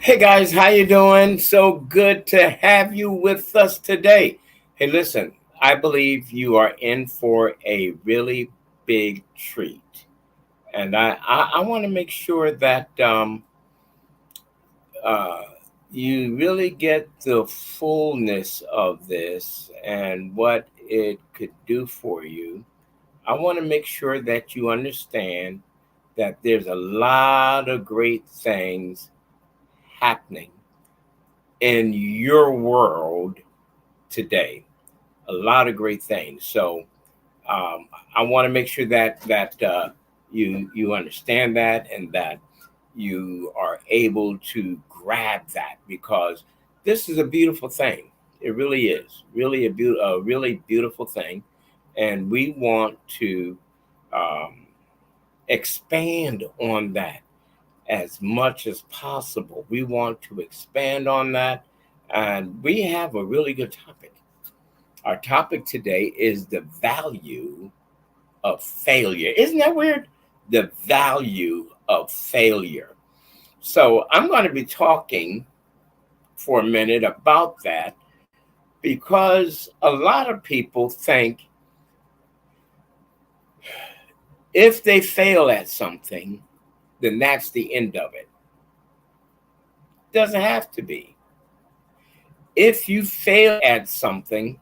Hey guys, how you doing? So good to have you with us today. Hey, listen, I believe you are in for a really big treat, and I want to make sure that uh, you really get the fullness of this and what it could do for you. I want to make sure that you understand that there's a lot of great things happening in your world today. A lot of great things. So I want to make sure that you understand that and that you are able to grab that because this is a beautiful thing. It really is, really a really beautiful thing, and we want to um, expand on that as much as possible. We want to expand on that, and we have a really good topic. Our topic today is the value of failure. Isn't that weird? The value of failure. So, I'm going to be talking for a minute about that because a lot of people think if they fail at something, then that's the end of it. Doesn't have to be. If you fail at something,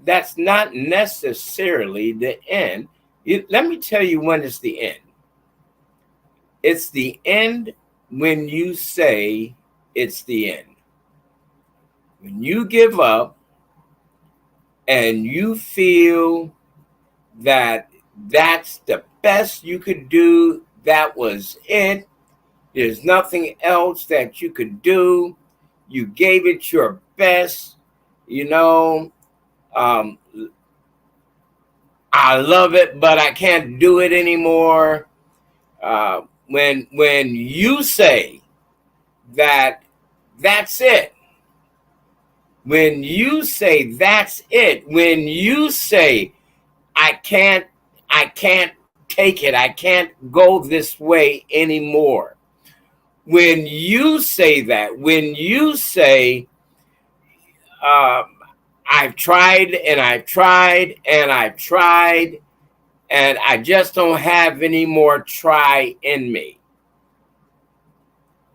that's not necessarily the end. Let me tell you when it's the end. It's the end when you say it's the end. When you give up and you feel that that's the best you could do, that was it. There's nothing else that you could do. You gave it your best, you know. Um, I love it, but I can't do it anymore. When you say that that's it, when you say that's it, when you say I can't take it, I can't go this way anymore. When you say that, when you say um, I've tried and I've tried and I've tried and I just don't have any more try in me.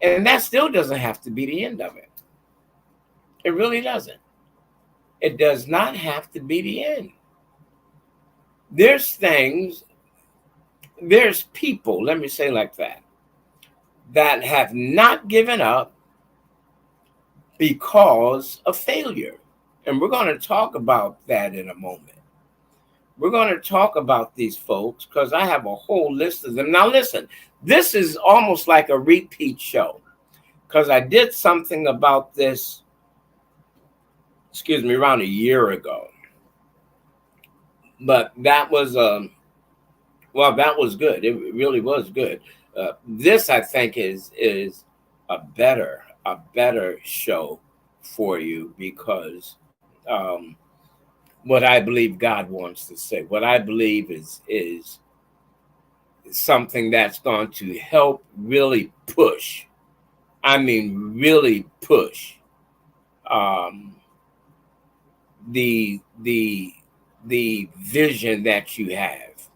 And that still doesn't have to be the end of it. It really doesn't. It does not have to be the end. There's things, there's people, let me say like that have not given up because of failure. And we're going to talk about that in a moment. We're going to talk about these folks because I have a whole list of them. Now, listen, this is almost like a repeat show because I did something about this, around a year ago. But that was, that was good. It really was good. This, I think, is a better show for you because what I believe God wants to say, what I believe is something that's going to help really push. I mean, really push um, the vision that you have.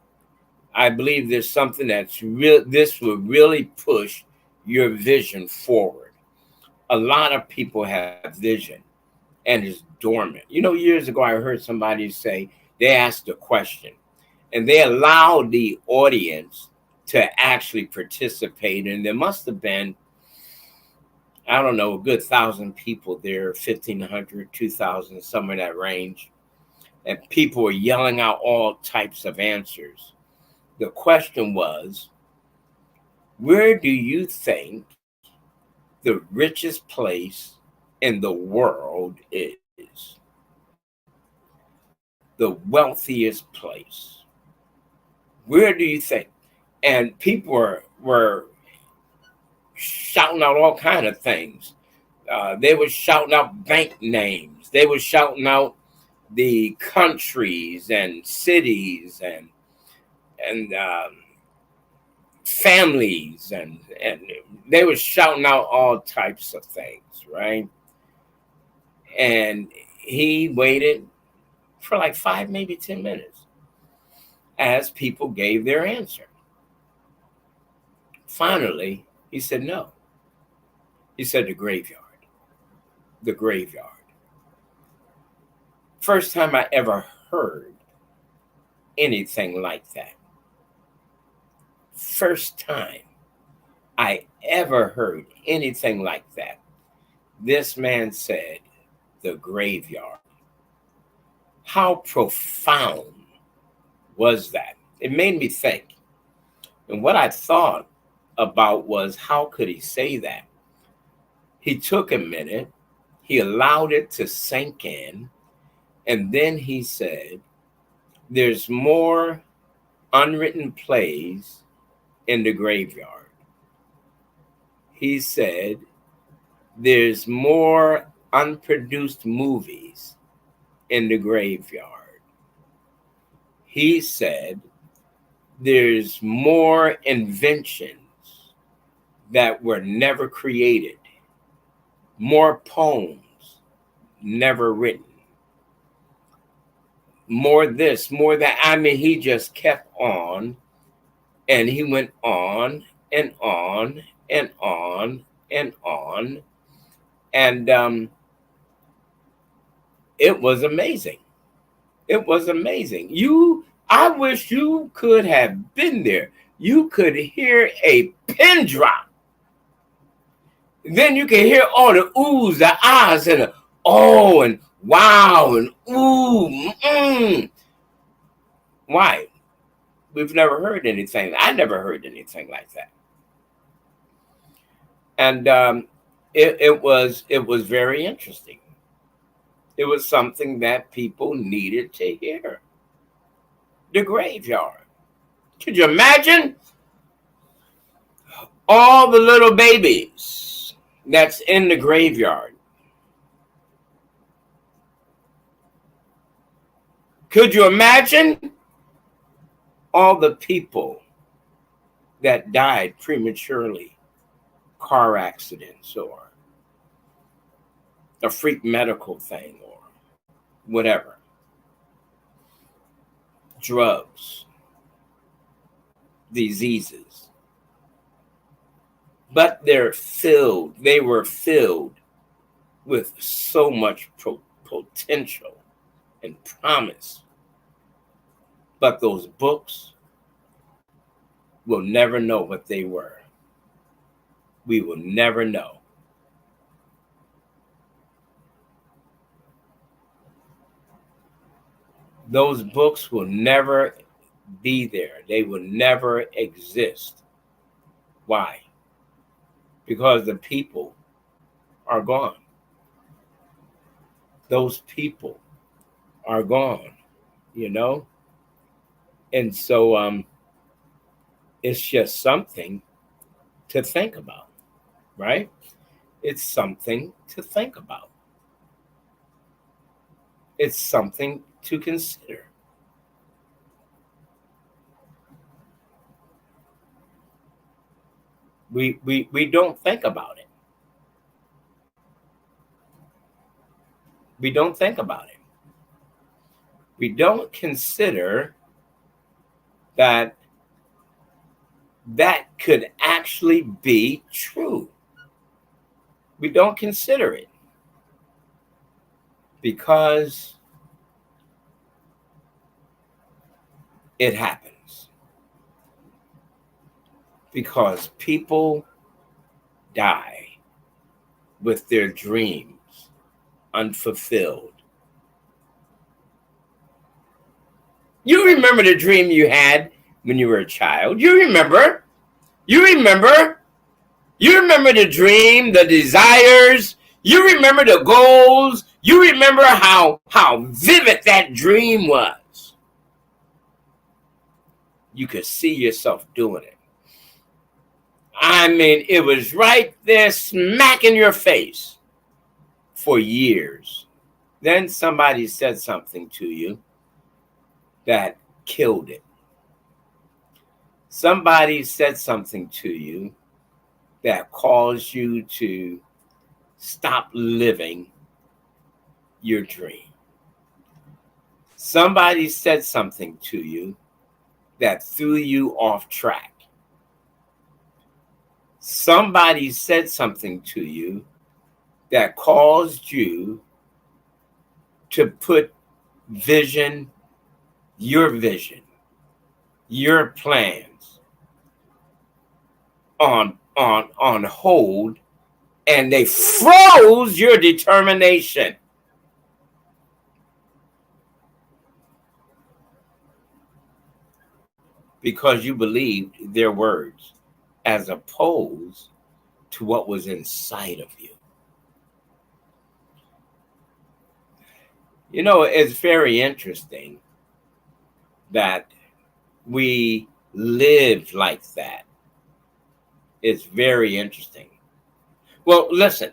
I believe there's something that's real. This will really push your vision forward. A lot of people have vision and it's dormant. Years ago, I heard somebody say they asked a question and they allowed the audience to actually participate. And there must have been, I don't know, a good 1,000 people there, 1,500, 2,000, somewhere in that range. And people were yelling out all types of answers. The question was, where do you think the richest place in the world is? The wealthiest place. Where do you think? And people were shouting out all kind of things. They were shouting out bank names. They were shouting out the countries and cities and families and they were shouting out all types of things, right? And he waited for like 5, maybe 10 minutes as people gave their answer. Finally, he said no. He said the graveyard. The graveyard. First time I ever heard anything like that. First time I ever heard anything like that. This man said the graveyard. How profound was that? It made me think. And what I thought about was, how could he say that? He took a minute, he allowed it to sink in, and then he said, there's more unwritten plays in the graveyard. He said, there's more unproduced movies in the graveyard. He said, there's more inventions that were never created, more poems never written, more this, more that. I mean, he just kept on and he went on and on and on and on. And it was amazing. It was amazing. I wish you could have been there. You could hear a pin drop. Then you can hear all the oohs, the ahs, and the oh, and wow, and ooh, Why? We've never heard anything. I never heard anything like that. And it was very interesting. It was something that people needed to hear. The graveyard. Could you imagine all the little babies that's in the graveyard? Could you imagine all the people that died prematurely, car accidents or a freak medical thing or whatever, drugs, diseases? But they were filled with so much potential and promise. But those books will never know what they were. We will never know. Those books will never be there. They will never exist. Why? Because the people are gone. Those people are gone, And so it's just something to think about, right? It's something to think about. It's something to consider. We don't think about it. We don't think about it. We don't consider that could actually be true. We don't consider it because it happens. because people die with their dreams unfulfilled. You remember the dream you had when you were a child. You remember. You remember. You remember the dream, the desires. You remember the goals. You remember how vivid that dream was. You could see yourself doing it. I mean, it was right there smack in your face for years. Then somebody said something to you that killed it. Somebody said something to you that caused you to stop living your dream. Somebody said something to you that threw you off track. Somebody said something to you that caused you to put vision, your plans on hold, and they froze your determination. Because you believed their words as opposed to what was inside of you. You know, it's very interesting that we live like that. It's very interesting. Well, listen,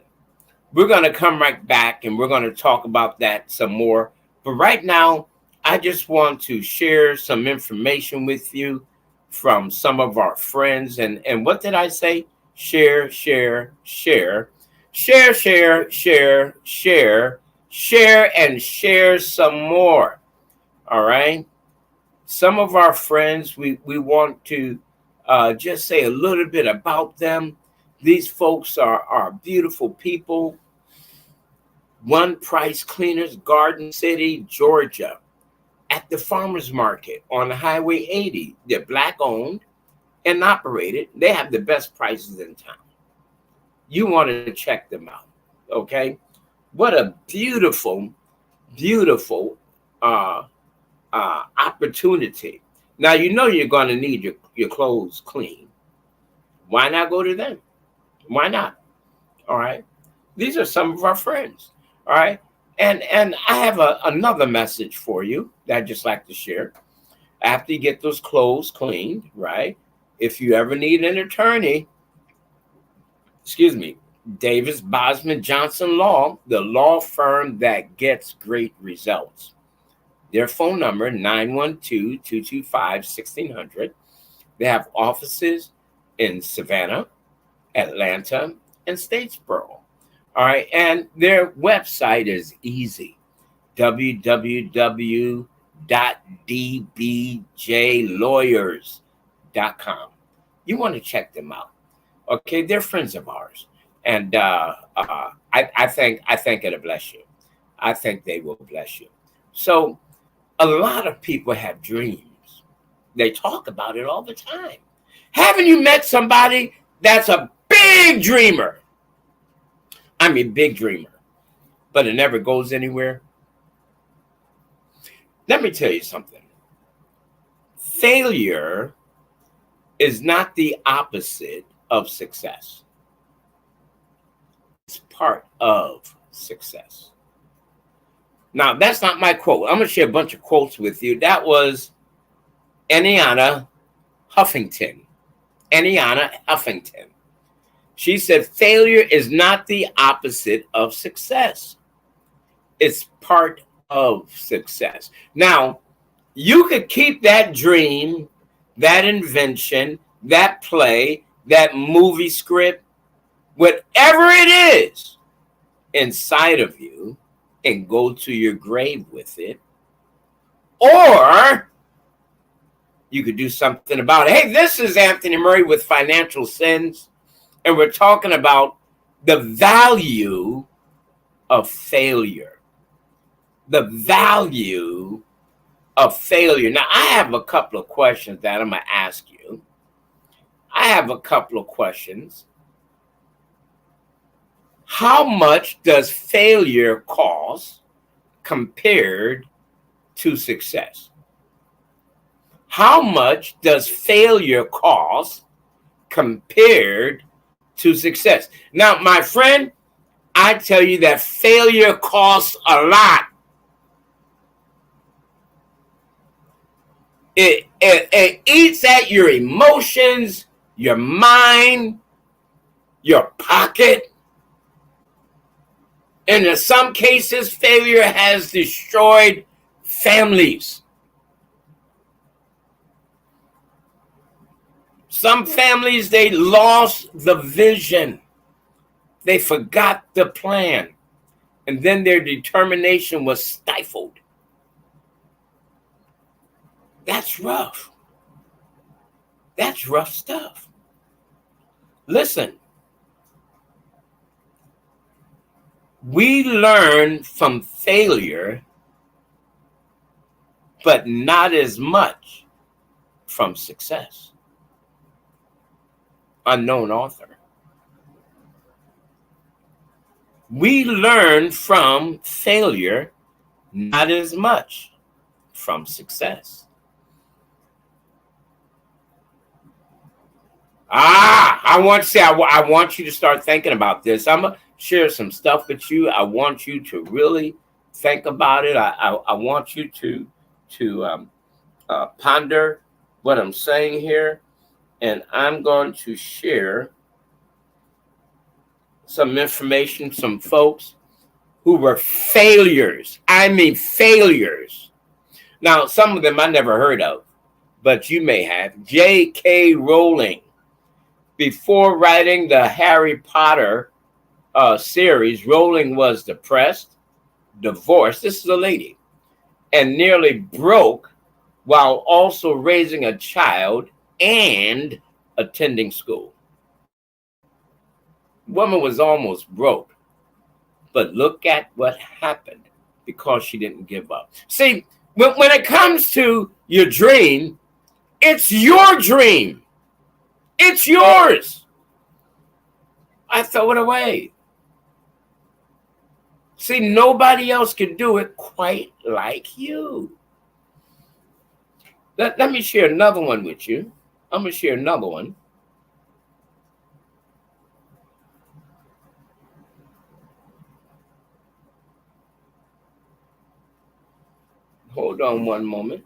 we're going to come right back and we're going to talk about that some more. But right now, I just want to share some information with you from some of our friends. And what did I say? Share, share, share, share, share, share, share, share, and share some more. All right. Some of our friends, we want to just say a little bit about them. These folks are beautiful people. One Price Cleaners, Garden City, Georgia, at the farmers market on Highway 80. They're Black owned and operated. They have the best prices in town. You want to check them out. Okay. What a beautiful, beautiful opportunity. Now, you know you're going to need your clothes clean. Why not go to them? Why not? All right. These are some of our friends. All right. And I have another message for you that I'd just like to share. After you get those clothes cleaned, right? If you ever need an attorney, Davis Bosman Johnson Law, the law firm that gets great results. Their phone number, 912-225-1600. They have offices in Savannah, Atlanta, and Statesboro. All right. And their website is easy. www.dbjlawyers.com. You want to check them out. Okay. They're friends of ours. And I think it'll bless you. I think they will bless you. So a lot of people have dreams. They talk about it all the time. Haven't you met somebody that's a big dreamer? I mean, big dreamer, but it never goes anywhere? Let me tell you something. Failure is not the opposite of success. It's part of success. Now, that's not my quote. I'm going to share a bunch of quotes with you. That was Arianna Huffington. Arianna Huffington. She said, failure is not the opposite of success. It's part of success. Now, you could keep that dream, that invention, that play, that movie script, whatever it is inside of you, and go to your grave with it. Or you could do something about it. Hey, this is Anthony Murray with Financial Sins. And we're talking about the value of failure. The value of failure. Now, I have a couple of questions that I'm going to ask you. I have a couple of questions. How much does failure cost compared to success? How much does failure cost compared to success? Now, my friend, I tell you that failure costs a lot. It eats at your emotions, your mind, your pocket. And in some cases, failure has destroyed families. Some families, they lost the vision. They forgot the plan. And then their determination was stifled. That's rough. That's rough stuff. Listen, we learn from failure, but not as much from success. Unknown author. We learn from failure, not as much from success. I want you to start thinking about this. I'm gonna share some stuff with you. I want you to really think about it. I want you to ponder what I'm saying here, and I'm going to share some information, some folks who were failures. I mean failures. Now, some of them I never heard of, but you may have. J.K. Rowling. Before writing the Harry Potter series, Rowling was depressed, divorced. This is a lady, and nearly broke while also raising a child and attending school. Woman was almost broke, but look at what happened because she didn't give up. See, when it comes to your dream, it's your dream. It's yours. I throw it away. See, nobody else can do it quite like you. Let me share another one with you. I'm going to share another one. Hold on one moment.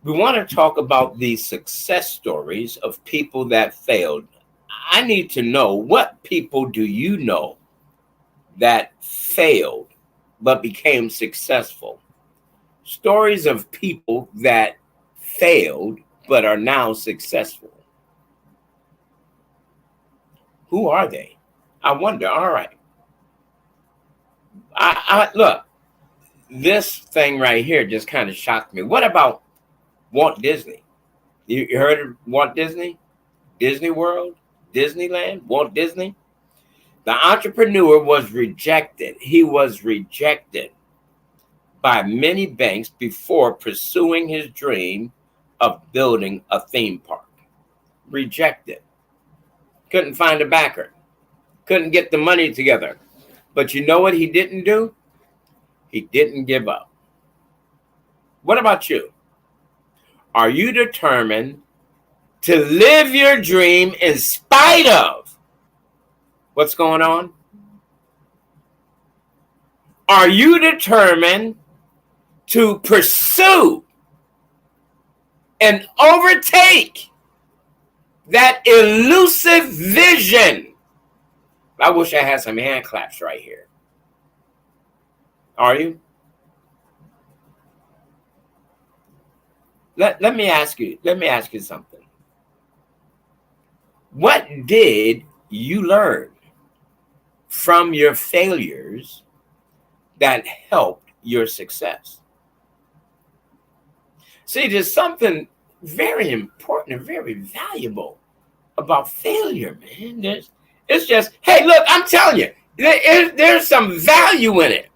We want to talk about the success stories of people that failed. I need to know, what people do you know that failed but became successful? Stories of people that failed but are now successful. Who are they? I wonder. All right. I look, this thing right here just kind of shocked me. What about Walt Disney? You heard of Walt Disney? Disney World? Disneyland? Walt Disney? The entrepreneur was rejected. He was rejected by many banks before pursuing his dream of building a theme park. Rejected. Couldn't find a backer. Couldn't get the money together. But you know what he didn't do? He didn't give up. What about you? Are you determined to live your dream in spite of what's going on? Are you determined to pursue and overtake that elusive vision? I wish I had some hand claps right here. Are you? Let me ask you something. What did you learn from your failures that helped your success? See, there's something very important and very valuable about failure, man. It's just, hey, look, I'm telling you, there's some value in it.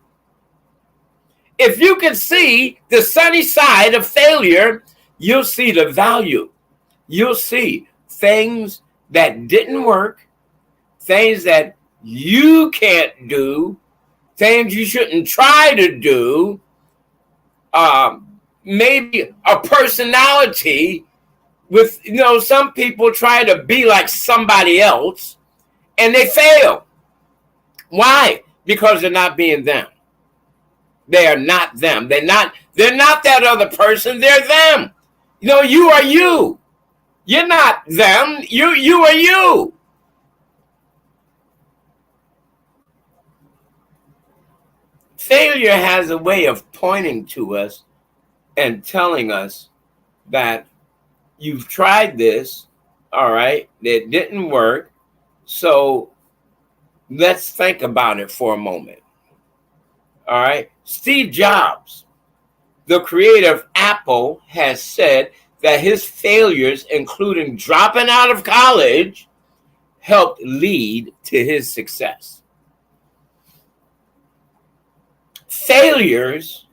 If you can see the sunny side of failure, you'll see the value. You'll see things that didn't work, things that you can't do, things you shouldn't try to do, maybe a personality with, some people try to be like somebody else and they fail. Why? Because they're not being them. They are not them. They're not that other person. They're them. You are you. You're not them. You are you. Failure has a way of pointing to us and telling us that you've tried this, all right, it didn't work, so let's think about it for a moment. All right. Steve Jobs, the creator of Apple, has said that his failures, including dropping out of college, helped lead to his success. Failure is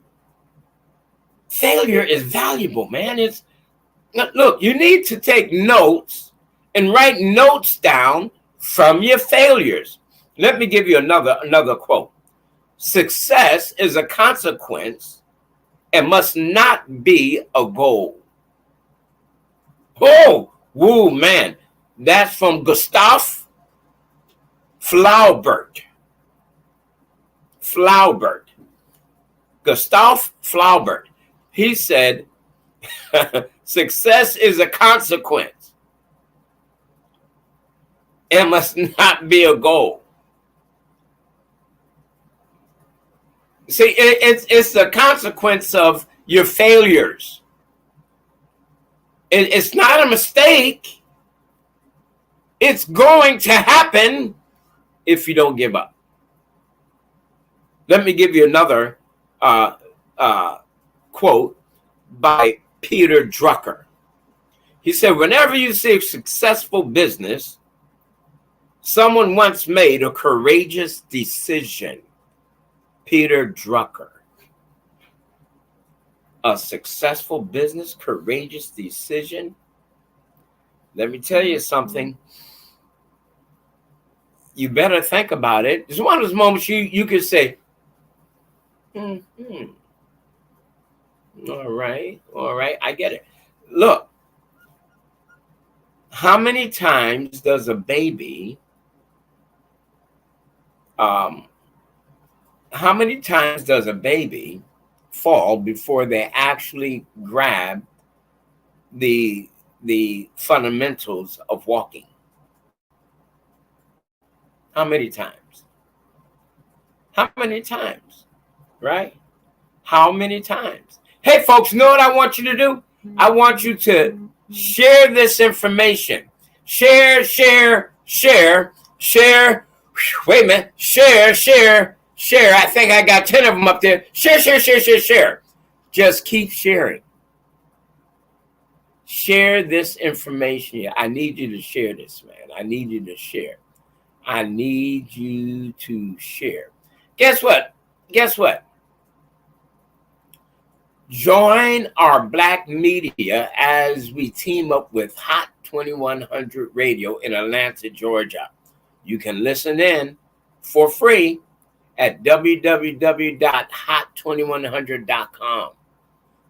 valuable, man. Look, you need to take notes and write notes down from your failures. Let me give you another quote. Success is a consequence and must not be a goal. Oh, woo, man. That's from Gustav Flaubert. Gustav Flaubert. He said, success is a consequence. It must not be a goal. See, it's the consequence of your failures. It's not a mistake. It's going to happen if you don't give up. Let me give you another quote by Peter Drucker. He said, whenever you see a successful business, someone once made a courageous decision. Peter Drucker. A successful business, courageous decision. Let me tell you something. You better think about it. It's one of those moments you could say, all right, I get it. Look, how many times does a baby fall before they actually grab the fundamentals of walking? How many times? Right? How many times? Hey, folks, you know what I want you to do? I want you to share this information. Share. Wait a minute. Share. I think I got 10 of them up there. Share. Just keep sharing. Share this information. I need you to share this, man. I need you to share. Guess what? Join our Black media as we team up with Hot 2100 Radio in Atlanta, Georgia. You can listen in for free at www.hot2100.com.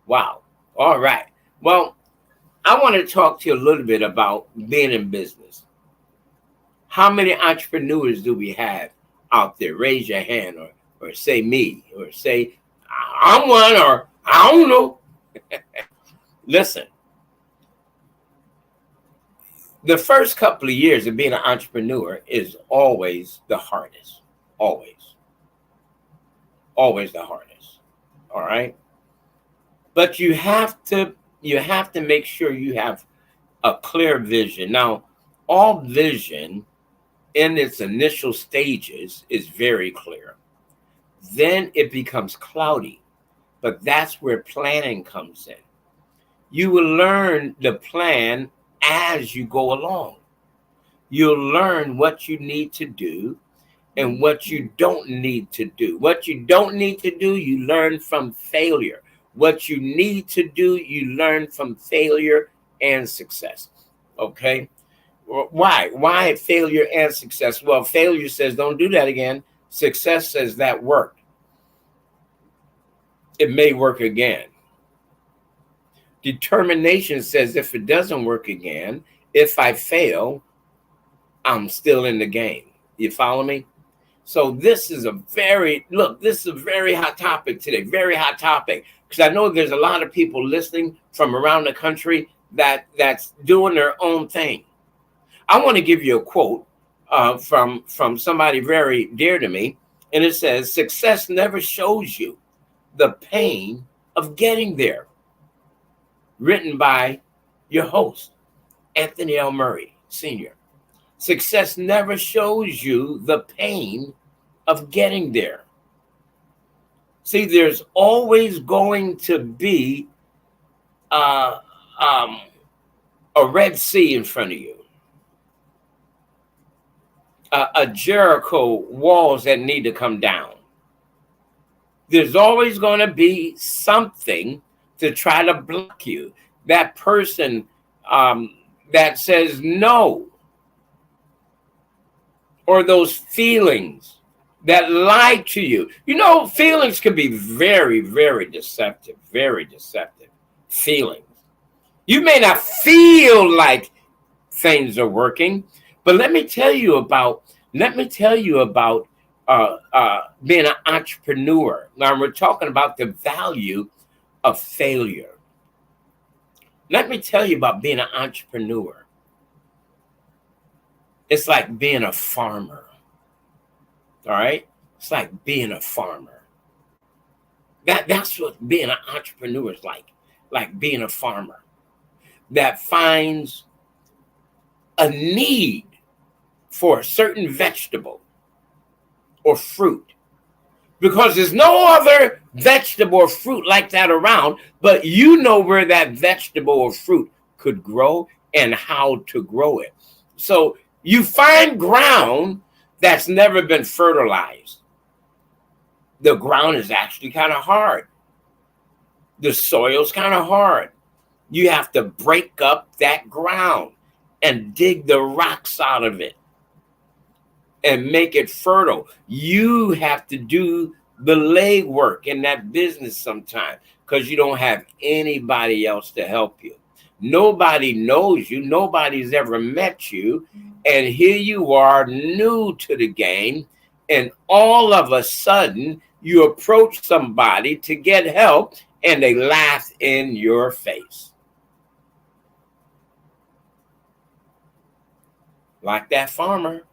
Wow. All right. Well, I want to talk to you a little bit about being in business. How many entrepreneurs do we have out there? Raise your hand or say me or say I'm one or I don't know. Listen, the first couple of years of being an entrepreneur is always the hardest. Always the hardest. All right. But you have to make sure you have a clear vision. Now, all vision in its initial stages is very clear. Then it becomes cloudy. But that's where planning comes in. You will learn the plan as you go along. you'll learn what you need to do and what you don't need to do. What you don't need to do, you learn from failure. What you need to do, you learn from failure and success. Okay? Why? Why failure and success? Well, failure says don't do that again. Success says that worked. It may work again. Determination says if it doesn't work again, if I fail, I'm still in the game. You follow me? So this is a very hot topic today, very hot topic, because I know there's a lot of people listening from around the country that's doing their own thing. I want to give you a quote from somebody very dear to me, and it says, "Success never shows you the pain of getting there." Written by your host, Anthony L. Murray, Sr. Success never shows you the pain of getting there. See, there's always going to be a Red Sea in front of you, a Jericho walls that need to come down. There's always going to be something to try to block you. That person that says no, or those feelings that lie to you. You know, feelings can be very, very deceptive, very deceptive. Feelings. You may not feel like things are working, but let me tell you about being an entrepreneur. Now we're talking about the value of failure. Let me tell you about being an entrepreneur. It's like being a farmer. All right? It's like being a farmer. That's what being an entrepreneur is like being a farmer that finds a need for a certain vegetable or fruit, because there's no other vegetable or fruit like that around, but you know where that vegetable or fruit could grow and how to grow it. So you find ground that's never been fertilized. The ground is actually kind of hard. The soil's kind of hard. You have to break up that ground and dig the rocks out of it and make it fertile. You have to do the legwork in that business sometimes because you don't have anybody else to help you. Nobody knows you. Nobody's ever met you. And here you are, new to the game. And all of a sudden, you approach somebody to get help and they laugh in your face. Like that farmer.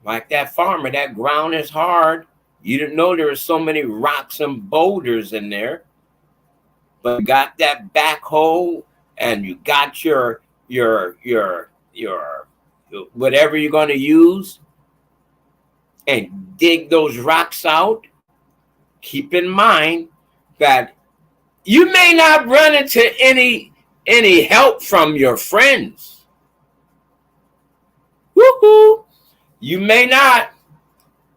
Like that farmer, that ground is hard. You didn't know there were so many rocks and boulders in there. But you got that backhoe and you got your whatever you're going to use and dig those rocks out. Keep in mind that you may not run into any help from your friends. Woohoo! You may not.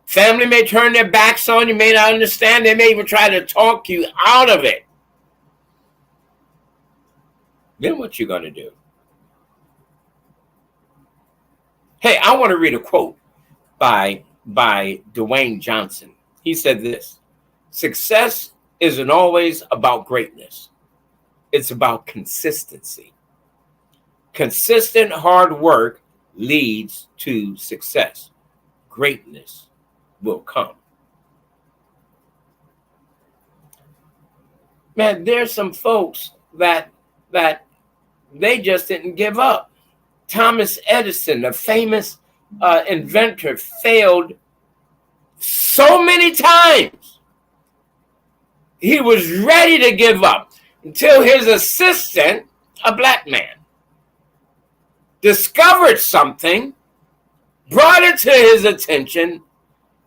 Family may turn their backs on you, may not understand. They may even try to talk you out of it. Then what you going to do? Hey, I want to read a quote by Dwayne Johnson. He said this: "Success isn't always about greatness. It's about consistency. Consistent hard work leads to success. Greatness will come." Man, there's some folks that they just didn't give up. Thomas Edison, the famous inventor, failed so many times. He was ready to give up until his assistant, a black man, discovered something, brought it to his attention.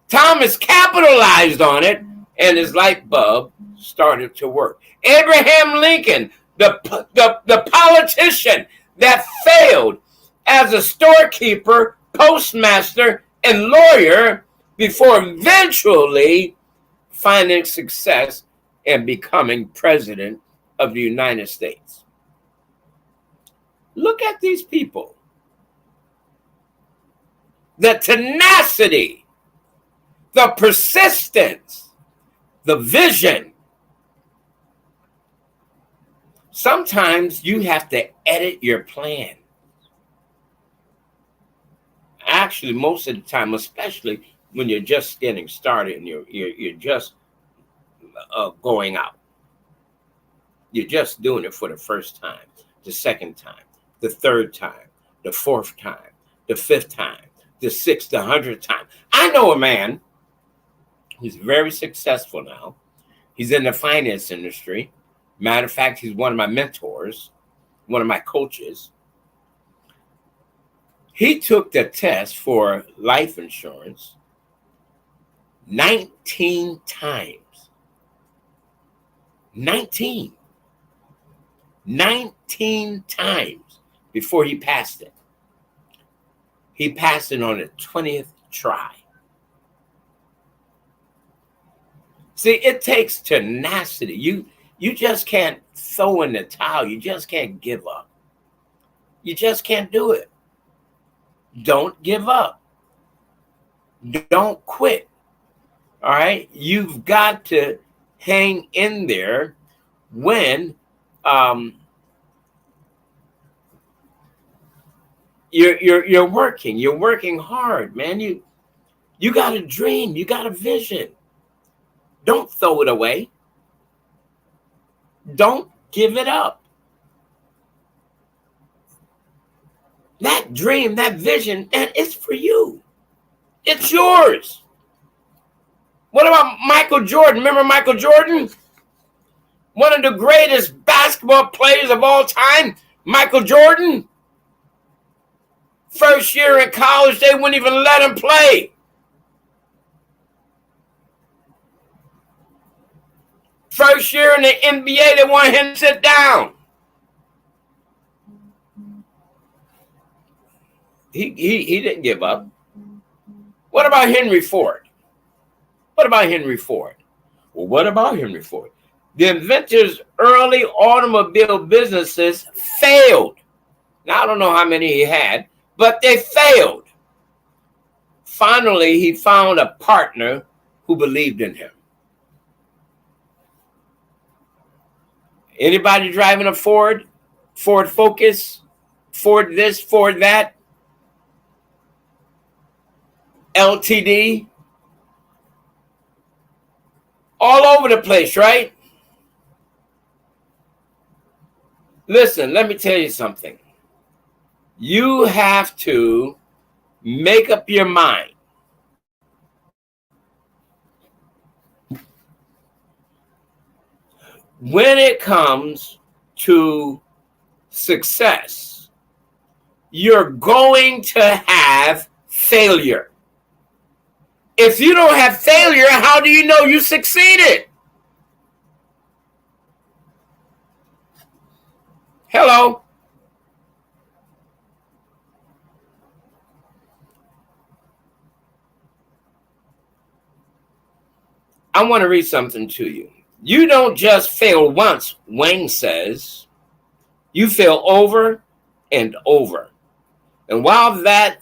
Thomas capitalized on it, and his light bulb started to work. Abraham Lincoln, the politician that failed as a storekeeper, postmaster, and lawyer before eventually finding success and becoming president of the United States. Look at these people. The tenacity, the persistence, the vision. Sometimes you have to edit your plan. Actually, most of the time, especially when you're just getting started and you're just going out. You're just doing it for the first time, the second time, the third time, the fourth time, the fifth time, the sixth, the 100th time. I know a man who's very successful now. He's in the finance industry. Matter of fact, he's one of my mentors, one of my coaches. He took the test for life insurance 19 times. 19 times before he passed it. He passed it on the 20th try. See, it takes tenacity. You just can't throw in the towel. You just can't give up. You just can't do it. Don't give up. Don't quit. All right? You've got to hang in there when you're working. You're working hard, man. You got a dream. You got a vision. Don't throw it away. Don't give it up. That dream, that vision, and it's for you. It's yours. What about Michael Jordan? Remember Michael Jordan? One of the greatest basketball players of all time, Michael Jordan. First year in college, they wouldn't even let him play. First year in the NBA, they wanted him to sit down. He didn't give up. What about Henry Ford? What about Henry Ford? Well, what about Henry Ford? The inventor's early automobile businesses failed. Now, I don't know how many he had, but they failed. Finally, he found a partner who believed in him. Anybody driving a Ford? Ford Focus? Ford this, Ford that? LTD? All over the place, right? Listen, let me tell you something. You have to make up your mind. When it comes to success, you're going to have failure. If you don't have failure, how do you know you succeeded? Hello? I want to read something to you. You don't just fail once, Wang says. You fail over and over. And while that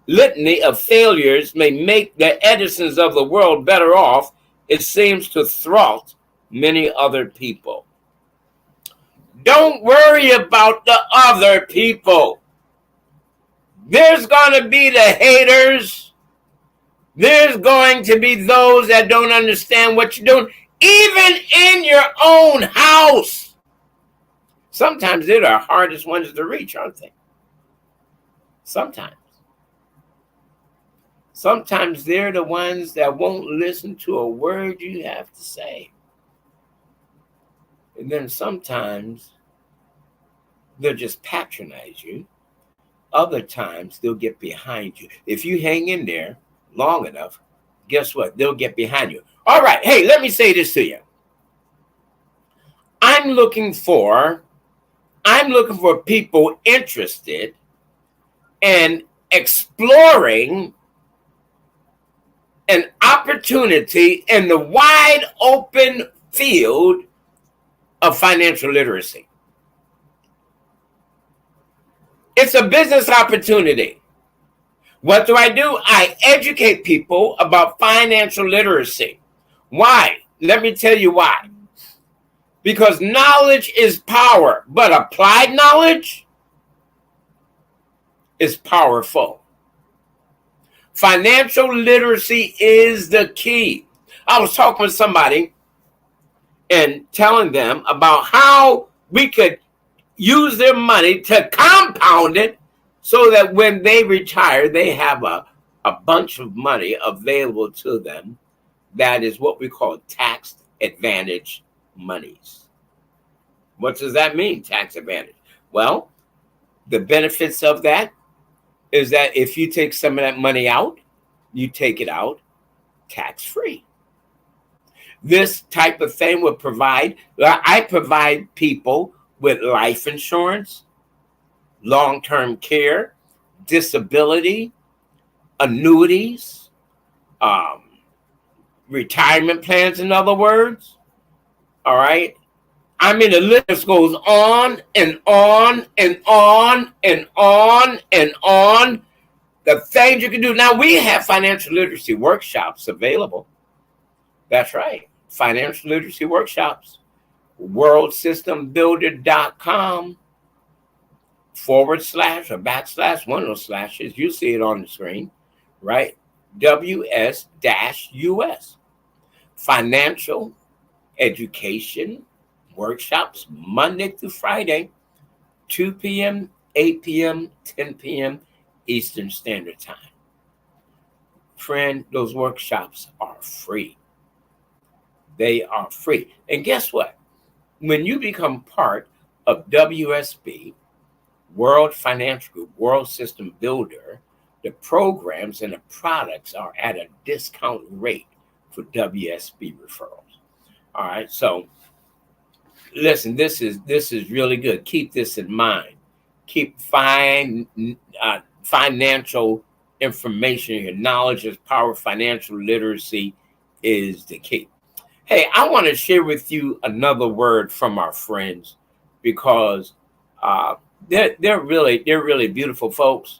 litany of failures may make the Edisons of the world better off, it seems to thwart many other people. Don't worry about the other people. There's going to be the haters. There's going to be those that don't understand what you're doing, even in your own house. Sometimes they're the hardest ones to reach, aren't they? Sometimes. Sometimes they're the ones that won't listen to a word you have to say. And then sometimes they'll just patronize you. Other times they'll get behind you. If you hang in there long enough, guess what? They'll get behind you. All right. Hey, let me say this to you. I'm looking for people interested and exploring an opportunity in the wide open field of financial literacy. It's a business opportunity. What do? I educate people about financial literacy. Why? Let me tell you why. Because knowledge is power, but applied knowledge is powerful. Financial literacy is the key. I was talking with somebody and telling them about how we could use their money to compound it so that when they retire, they have a bunch of money available to them. That is what we call tax advantage monies. What does that mean, tax advantage? Well, the benefits of that is that if you take some of that money out, you take it out tax-free. This type of thing would I provide people with life insurance, long-term care, disability, annuities, retirement plans, in other words. All right. I mean, the list goes on and on and on and on and on. The things you can do. Now, we have financial literacy workshops available. That's right. Financial literacy workshops. worldsystembuilder.com / or / one of those slashes. You see it on the screen, right? WS-US. Financial education workshops Monday through Friday, 2 p.m., 8 p.m., 10 p.m. Eastern Standard Time. Friend, those workshops are free. They are free. And guess what? When you become part of WSB, World Financial Group, World System Builder, the programs and the products are at a discount rate for WSB referrals. All right, so listen, this is really good. Keep this in mind. Keep financial information. Your knowledge is power. Financial literacy is the key. Hey, I want to share with you another word from our friends because they're really beautiful folks,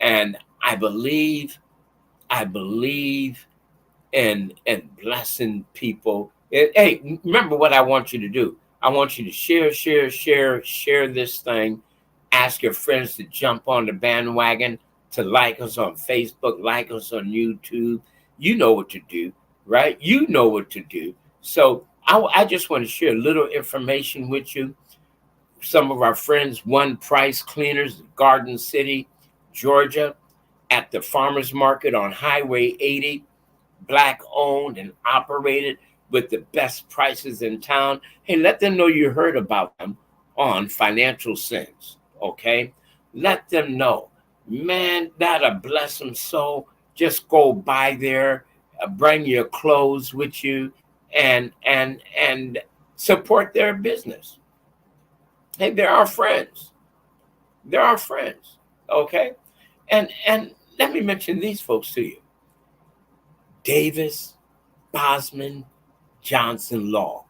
and I believe in blessing people. Hey, remember what I want you to do. I want you to share this thing. Ask your friends to jump on the bandwagon, to like us on Facebook, like us on YouTube. You know what to do, right? You know what to do. So I just want to share a little information with you. Some of our friends, One Price Cleaners, Garden City, Georgia, at the farmers market on Highway 80, Black owned and operated with the best prices in town. Hey, let them know you heard about them on Financial Sense, okay? Let them know. Man, that'll bless them so. Just go by there, bring your clothes with you, and support their business. Hey, they're our friends. They're our friends, okay? And let me mention these folks to you. Davis, Bosman, Johnson Law,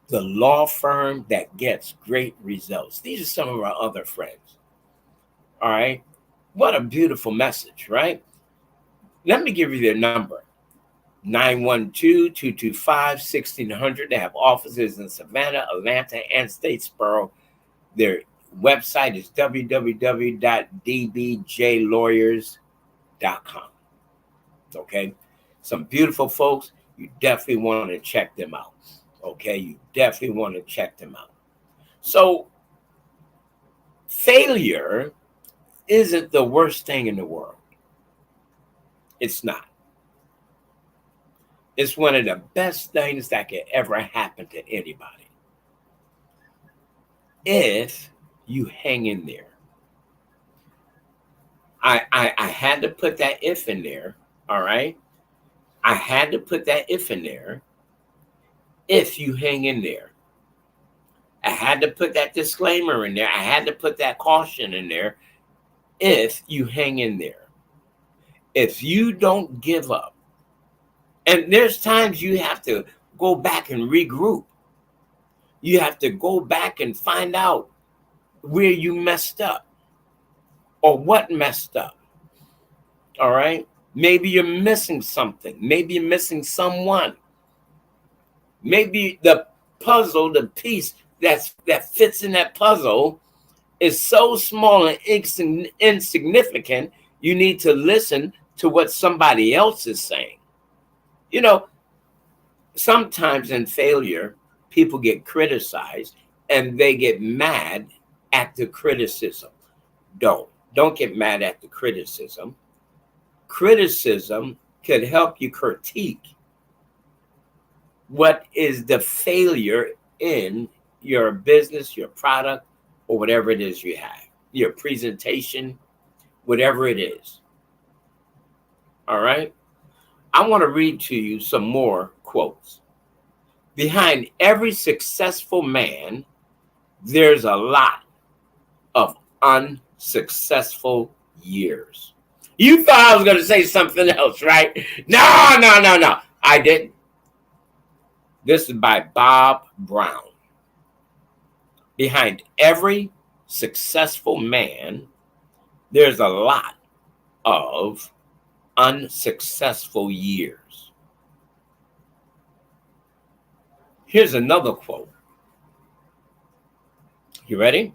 the law firm that gets great results. These are some of our other friends. All right. What a beautiful message, right? Let me give you their number. 912-225-1600. They have offices in Savannah, Atlanta, and Statesboro. Their website is www.dbjlawyers.com. Okay. Some beautiful folks. You definitely want to check them out. Okay. You definitely want to check them out. So failure isn't the worst thing in the world. It's not. It's one of the best things that could ever happen to anybody. If you hang in there. I had to put that if in there. All right. I had to put that if in there. If you hang in there. I had to put that disclaimer in there. I had to put that caution in there. if you hang in there, if you don't give up. And there's times you have to go back and regroup. You have to go back and find out where you messed up or what messed up. All right. Maybe you're missing something. Maybe you're missing someone. Maybe the puzzle, the piece that fits in that puzzle is so small and insignificant, you need to listen to what somebody else is saying. You know, sometimes in failure, people get criticized and they get mad at the criticism. Don't get mad at the criticism. Criticism could help you critique what is the failure in your business, your product, or whatever it is you have, your presentation, whatever it is. All right. I want to read to you some more quotes. Behind every successful man, there's a lot of unsuccessful years. You thought I was going to say something else, right? No. I didn't. This is by Bob Brown. Behind every successful man, there's a lot of unsuccessful years. Here's another quote. You ready?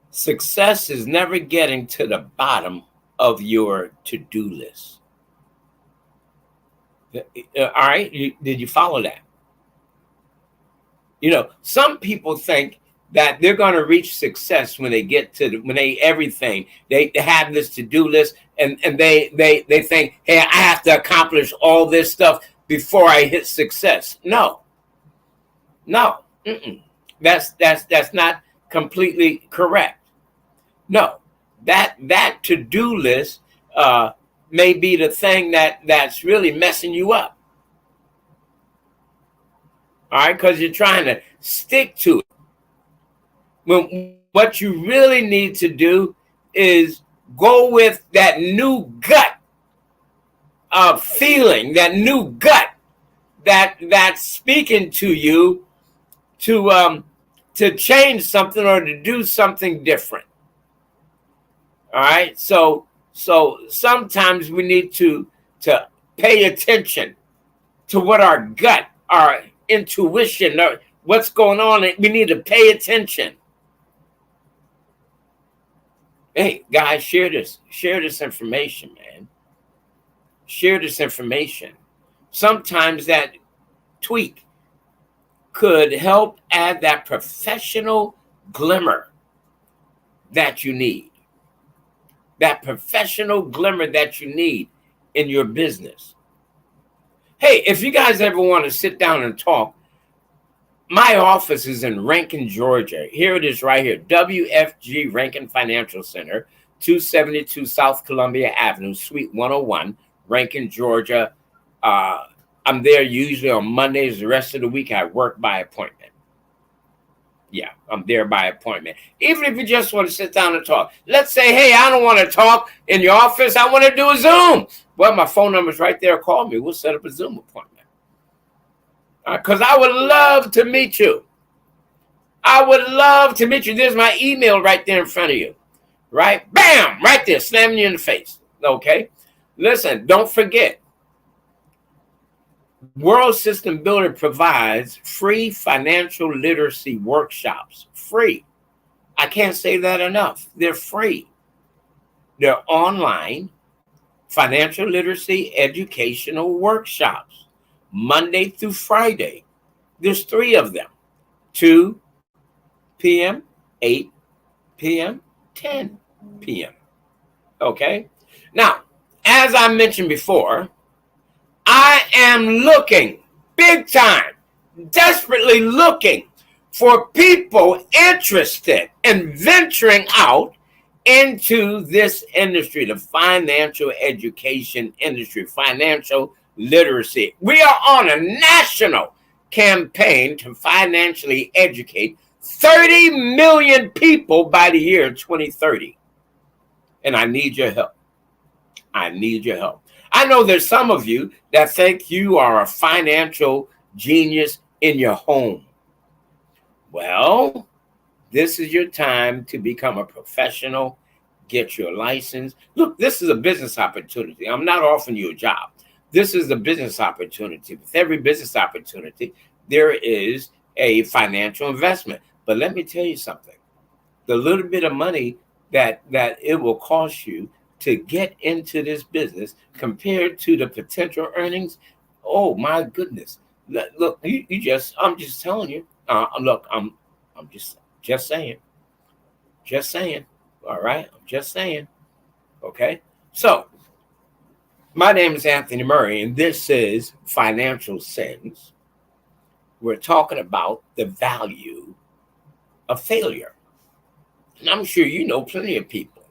Success is never getting to the bottom of your to-do list. All right, did you follow that? You know, some people think that they're going to reach success when they get to everything. They have this to-do list and they think, hey, I have to accomplish all this stuff before I hit success. No. That's not completely correct. No, that to-do list may be the thing that's really messing you up. All right, because you're trying to stick to it. When what you really need to do is go with that new gut feeling, that new gut that's speaking to you to change something or to do something different. All right, so sometimes we need to pay attention to what our gut, our intuition, or what's going on. We need to pay attention. Hey, guys, share this information, man. Share this information. Sometimes that tweak could help add that professional glimmer that you need. That professional glimmer that you need in your business. Hey, if you guys ever want to sit down and talk, my office is in Rankin, Georgia. Here it is right here. WFG Rankin Financial Center, 272 South Columbia Avenue, Suite 101, Rankin, Georgia. I'm there usually on Mondays. The rest of the week, I work by appointment. Yeah, I'm there by appointment. Even if you just want to sit down and talk. Let's say, hey, I don't want to talk in your office. I want to do a Zoom. Well, my phone number is right there. Call me. We'll set up a Zoom appointment. Because I would love to meet you. I would love to meet you. There's my email right there in front of you. Right? Bam! Right there, slamming you in the face. Okay? Listen, don't forget. World System Builder provides free financial literacy workshops. Free. I can't say that enough. They're free. They're online financial literacy educational workshops, Monday through Friday. There's 3 of them, 2 p.m., 8 p.m., 10 p.m. Okay? Now, as I mentioned before, I am looking big time, desperately looking for people interested in venturing out into this industry, the financial education industry, financial literacy. We are on a national campaign to financially educate 30 million people by the year 2030. And I need your help. I need your help. I know there's some of you that think you are a financial genius in your home. Well, this is your time to become a professional, get your license. Look, this is a business opportunity. I'm not offering you a job. This is a business opportunity. With every business opportunity, there is a financial investment. But let me tell you something. The little bit of money that it will cost you to get into this business compared to the potential earnings, oh my goodness. Look, I'm just telling you. Look, I'm just saying. Just saying. All right. I'm just saying. Okay. So, my name is Anthony Murray, and this is Financial Sense. We're talking about the value of failure. And I'm sure you know plenty of people.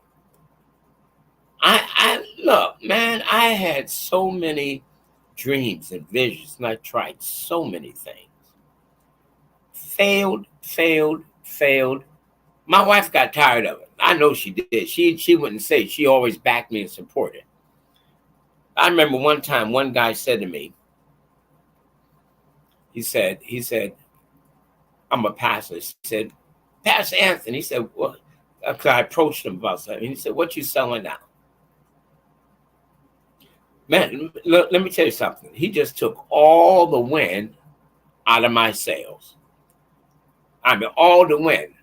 I look, man, I had so many dreams and visions, and I tried so many things. Failed. My wife got tired of it. I know she did. She wouldn't say. She always backed me and supported. I remember one time one guy said to me, he said, I'm a pastor. He said, Pastor Anthony, he said, well, because I approached him about something. He said, what you selling now? Man, let me tell you something. He just took all the wind out of my sails. I mean, all the wind.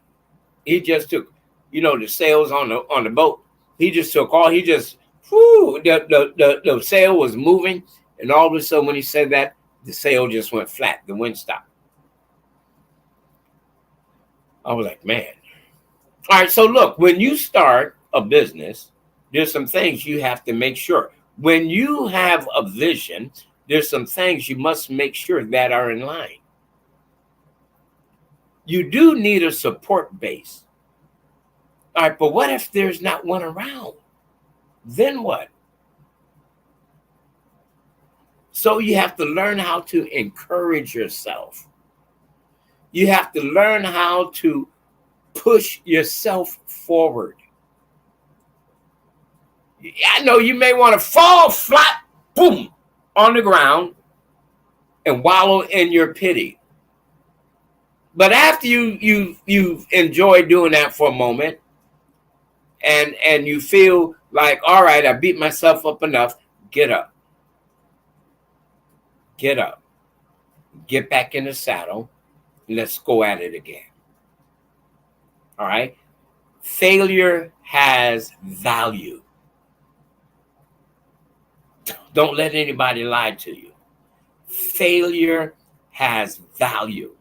He just took, the sails on the boat. He just took all. He just, the sail was moving, and all of a sudden, when he said that, the sail just went flat. The wind stopped. I was like, man. All right, so look, when you start a business, there's some things you have to make sure. When you have a vision, there's some things you must make sure that are in line. You do need a support base. All right, but what if there's not one around? Then what? So you have to learn how to encourage yourself. You have to learn how to push yourself forward. I know you may want to fall flat, boom, on the ground and wallow in your pity. But after you've enjoyed doing that for a moment, and you feel like, all right, I beat myself up enough, get up. Get up. Get back in the saddle. Let's go at it again. All right? Failure has value. Don't let anybody lie to you. Failure has value.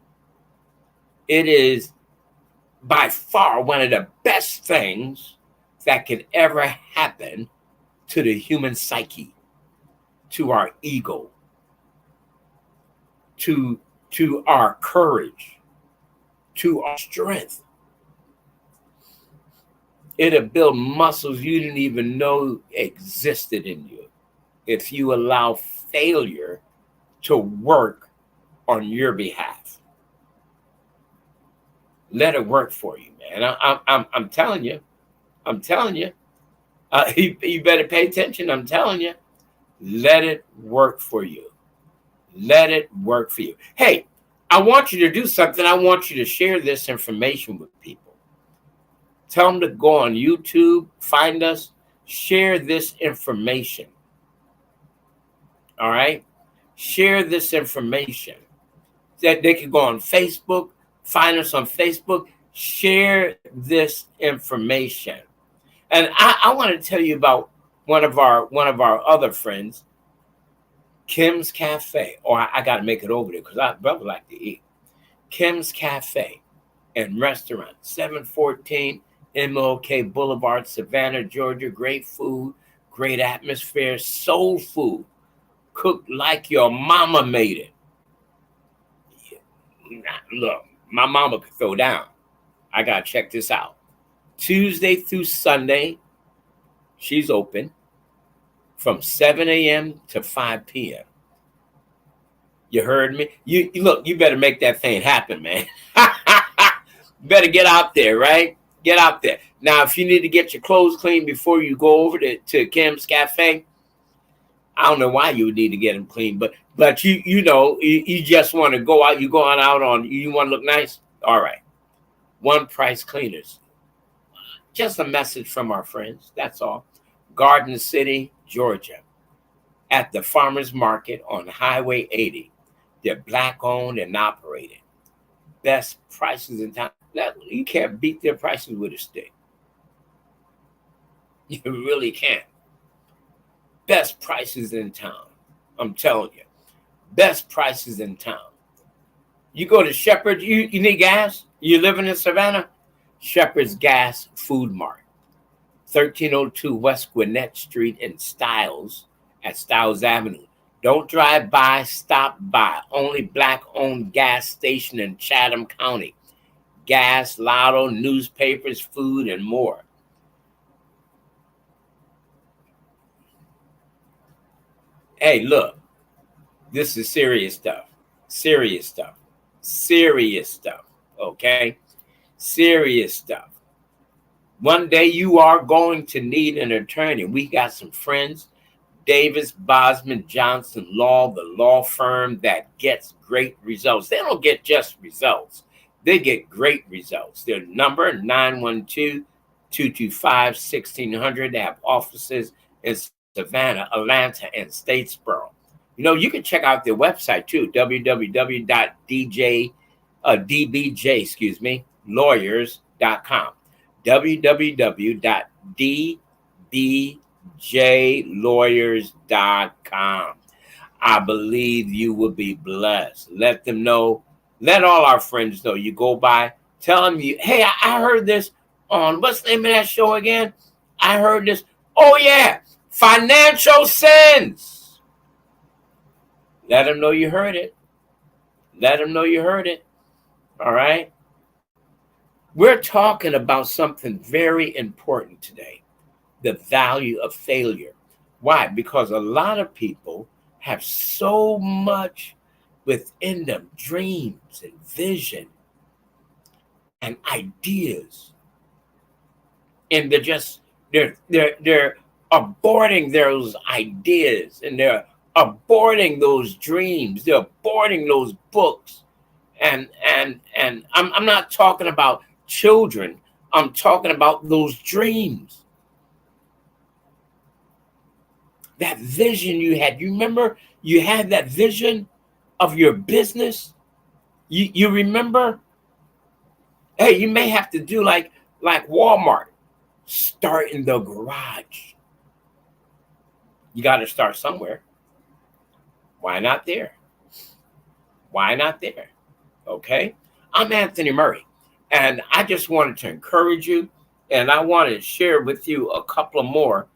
It is by far one of the best things that could ever happen to the human psyche, to our ego, to our courage, to our strength. It'll build muscles you didn't even know existed in you if you allow failure to work on your behalf. Let it work for you, man. I'm telling you. I'm telling you. You better pay attention. I'm telling you. Let it work for you. Let it work for you. Hey, I want you to do something. I want you to share this information with people. Tell them to go on YouTube, find us, share this information. All right? Share this information. That they can go on Facebook, find us on Facebook, share this information. And I want to tell you about one of our other friends, Kim's Cafe. Or I got to make it over there because I brother like to eat. Kim's Cafe and Restaurant, 714 MLK Boulevard, Savannah, Georgia. Great food, great atmosphere, soul food, cooked like your mama made it. Look, my mama could throw down. I got to check this out. Tuesday through Sunday, she's open from 7 a.m. to 5 p.m. You heard me? You look, you better make that thing happen, man. Better get out there, right? Get out there. Now, if you need to get your clothes clean before you go over to Kim's Cafe, I don't know why you would need to get them clean, but you just want to go out. You going out on, you want to look nice. All right, One Price Cleaners. Just a message from our friends. That's all. Garden City, Georgia, at the farmers market on Highway 80. They're Black owned and operated. Best prices in town. You can't beat their prices with a stick. You really can't. Best prices in town. I'm telling you. Best prices in town. You go to Shepherd, you need gas? You living in Savannah? Shepherd's Gas Food Mart. 1302 West Gwinnett Street in Stiles at Stiles Avenue. Don't drive by, stop by. Only Black-owned gas station in Chatham County. Gas, lotto, newspapers, food, and more. Hey, look, this is serious stuff. Serious stuff. Serious stuff. Okay? Serious stuff. One day you are going to need an attorney. We got some friends. Davis, Bosman, Johnson Law, the law firm that gets great results. They don't get just results. They get great results. Their number, 912-225-1600. They have offices in Savannah, Atlanta, and Statesboro. You can check out their website too, www.dbjlawyers.com. www.dbjlawyers.com. I believe you will be blessed. Let them know. Let all our friends know. You go by, tell them hey, I heard this on, what's the name of that show again? I heard this. Oh yeah, Financial Sense. Let them know you heard it. Let them know you heard it. All right. We're talking about something very important today, the value of failure. Why? Because a lot of people have so much within them, dreams and vision and ideas, and they're aborting those ideas, and they're aborting those dreams, they're aborting those books, and I'm not talking about children. I'm talking about those dreams. That vision you had. You remember you had that vision of your business? You remember? Hey, you may have to do like Walmart. Start in the garage. You got to start somewhere. Why not there? Why not there? Okay? I'm Anthony Murray. And I just wanted to encourage you, and I wanted to share with you a couple of more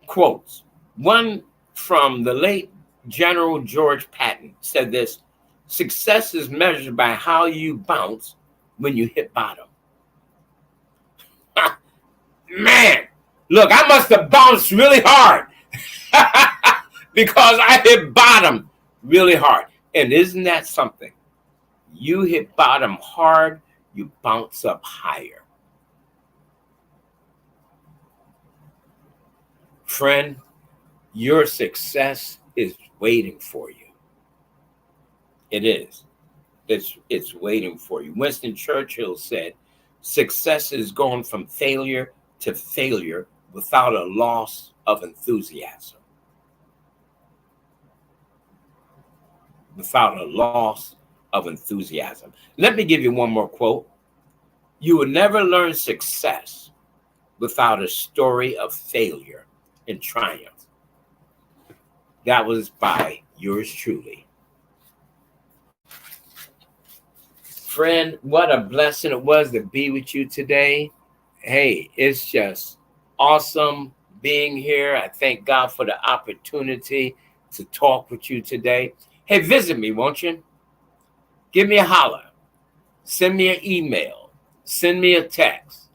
quotes. One from the late General George Patton said this: success is measured by how you bounce when you hit bottom. Man, look, I must have bounced really hard because I hit bottom really hard. And isn't that something? You hit bottom hard, you bounce up higher. Friend, your success is waiting for you. It is. It's waiting for you. Winston Churchill said, success is going from failure to failure without a loss of enthusiasm. Without a loss of enthusiasm. Let me give you one more quote. You will never learn success without a story of failure and triumph. That was by yours truly. Friend, what a blessing it was to be with you today. Hey, it's just awesome being here. I thank God for the opportunity to talk with you today. Hey, visit me, won't you? Give me a holler. Send me an email. Send me a text.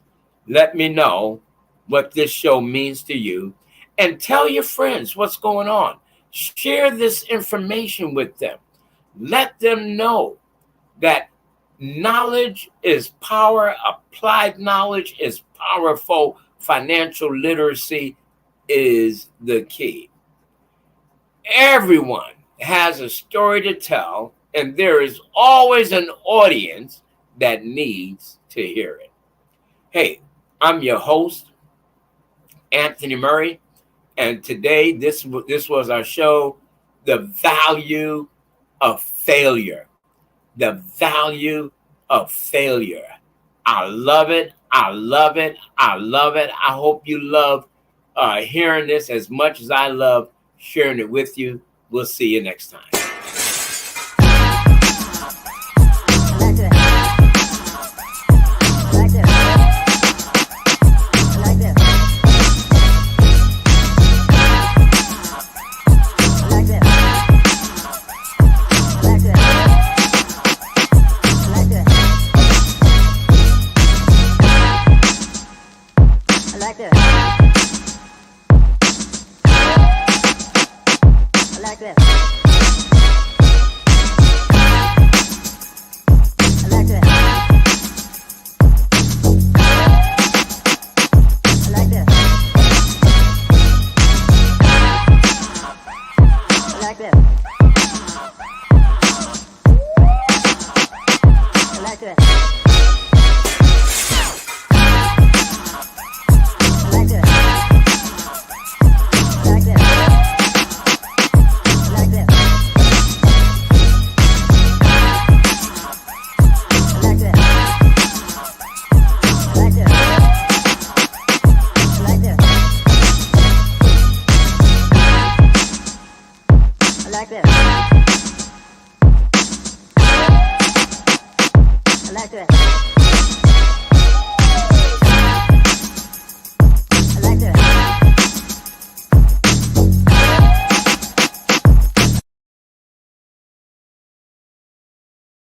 Let me know what this show means to you. And tell your friends what's going on. Share this information with them. Let them know that Knowledge is power. Applied knowledge is powerful. Financial literacy is the key. Everyone has a story to tell, and there is always an audience that needs to hear it. Hey, I'm your host, Anthony Murray, and today this was our show, The Value of Failure. The value of failure. I love it. I love it. I love it. I hope you love hearing this as much as I love sharing it with you. We'll see you next time. Like this.